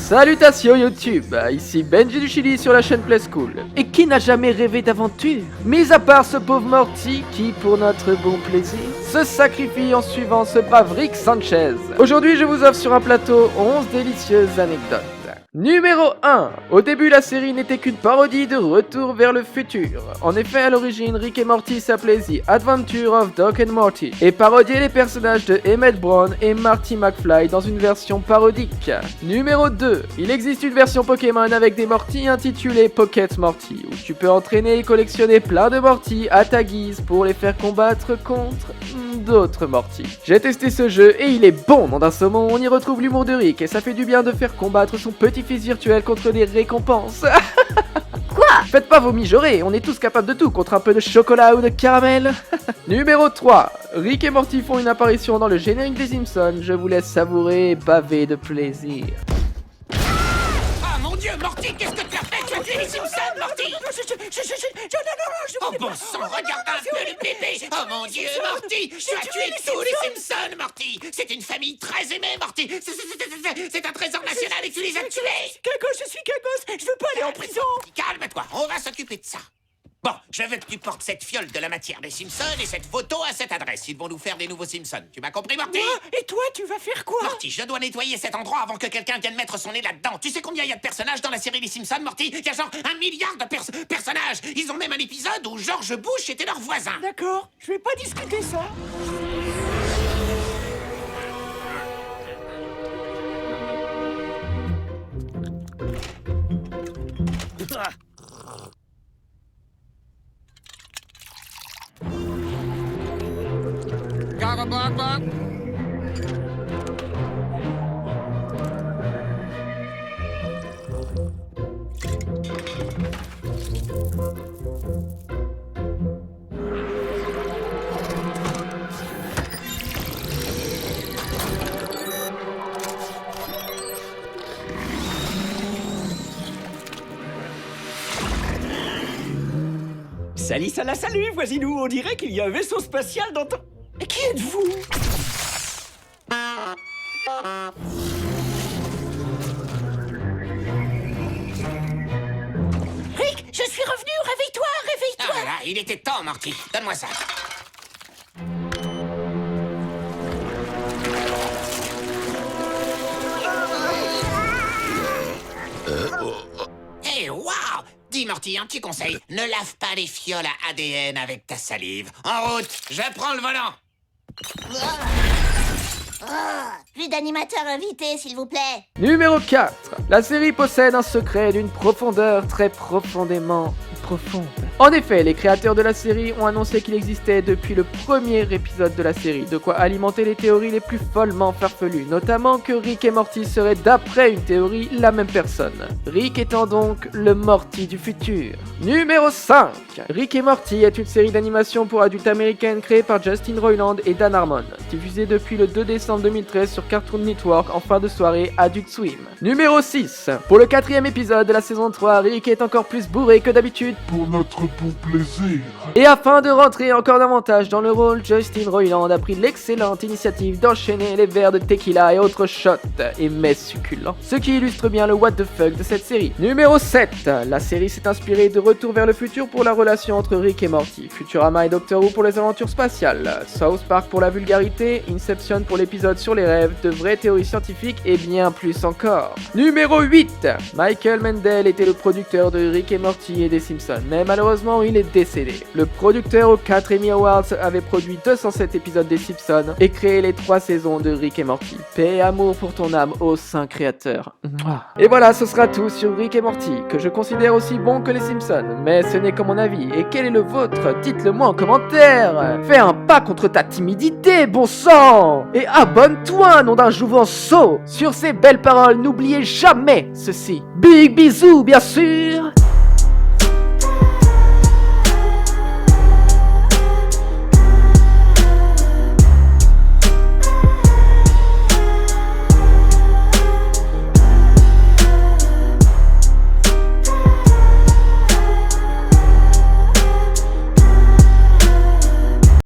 Salutations YouTube, ici Benji du Chili sur la chaîne Play School. Et qui n'a jamais rêvé d'aventure? Mis à part ce pauvre Morty qui, pour notre bon plaisir, se sacrifie en suivant ce brave Rick Sanchez. Aujourd'hui je vous offre sur un plateau 11 délicieuses anecdotes. Numéro 1. Au début, la série n'était qu'une parodie de Retour vers le futur. En effet, à l'origine, Rick et Morty s'appelaient The Adventure of Doc and Morty et parodiaient les personnages de Emmett Brown et Marty McFly dans une version parodique. Numéro 2. Il existe une version Pokémon avec des Morty intitulée Pocket Morty, où tu peux entraîner et collectionner plein de Morty à ta guise pour les faire combattre contre d'autres Morty. J'ai testé ce jeu et il est bon, nom d'un saumon. On y retrouve l'humour de Rick et ça fait du bien de faire combattre son petit-fils virtuel contre des récompenses. Quoi? Faites pas vos mijaurés, on est tous capables de tout contre un peu de chocolat ou de caramel. Numéro 3. Rick et Morty font une apparition dans le générique des Simpsons. Je vous laisse savourer et baver de plaisir. Ah mon Dieu, Morty, qu'est-ce que tu as fait? Tu as tué les Simpsons, Morty? Oh bon sang, regarde un peu le bébé. Oh mon Dieu, Morty, tu as tué tous les Simpsons, Morty. C'est une famille très aimée, Morty. C'est un trésor national et tu les as tués. Cagos, je suis Cagos. Je veux pas aller en prison. Calme-toi, on va s'occuper de ça. Bon, je veux que tu portes cette fiole de la matière des Simpsons et cette photo à cette adresse. Ils vont nous faire des nouveaux Simpsons. Tu m'as compris, Morty? Moi? Et toi, tu vas faire quoi? Morty, je dois nettoyer cet endroit avant que quelqu'un vienne mettre son nez là-dedans. Tu sais combien il y a de personnages dans la série des Simpsons, Morty? Il y a genre 1 milliard de personnages. Ils ont même un épisode où George Bush était leur voisin. D'accord, je vais pas discuter ça. Salut, voisinou, on dirait qu'il y a un vaisseau spatial dans ton... Et qui êtes-vous? Rick, je suis revenu, réveille-toi, réveille-toi. Ah là, il était temps, Morty. Donne-moi ça. Hey, waouh! Dis, Morty, un petit conseil. Ne lave pas les fioles à ADN avec ta salive. En route, je prends le volant. Plus d'animateurs invités, s'il vous plaît. Numéro 4. La série possède un secret d'une profondeur très profondément profonde. En effet, les créateurs de la série ont annoncé qu'il existait depuis le premier épisode de la série, de quoi alimenter les théories les plus follement farfelues, notamment que Rick et Morty seraient d'après une théorie la même personne. Rick étant donc le Morty du futur. Numéro 5. Rick et Morty est une série d'animation pour adultes américaine créée par Justin Roiland et Dan Harmon, diffusée depuis le 2 décembre 2013 sur Cartoon Network en fin de soirée Adult Swim. Numéro 6. Pour le 4e épisode de la saison 3, Rick est encore plus bourré que d'habitude pour notre bon plaisir. Et afin de rentrer encore davantage dans le rôle, Justin Roiland a pris l'excellente initiative d'enchaîner les verres de tequila et autres shots et mets succulents, ce qui illustre bien le what the fuck de cette série. Numéro 7. La série s'est inspirée de Retour vers le futur pour la relation entre Rick et Morty, Futurama et Doctor Who pour les aventures spatiales, South Park pour la vulgarité, Inception pour l'épisode sur les rêves, de vraies théories scientifiques et bien plus encore. Numéro 8. Michael Mendel était le producteur de Rick et Morty et des Simpsons, mais malheureusement il est décédé. Le producteur aux 4 Emmy Awards avait produit 207 épisodes des Simpsons et créé les 3 saisons de Rick et Morty. Paix et amour pour ton âme, ô saint créateur. Et voilà, ce sera tout sur Rick et Morty, que je considère aussi bon que les Simpsons, mais ce n'est que mon avis. Et quel est le vôtre? Dites-le moi en commentaire. Fais un pas contre ta timidité, bon sang. Et abonne-toi, nom d'un jouvenceau. Sur ces belles paroles, n'oubliez jamais ceci. Big bisous, bien sûr.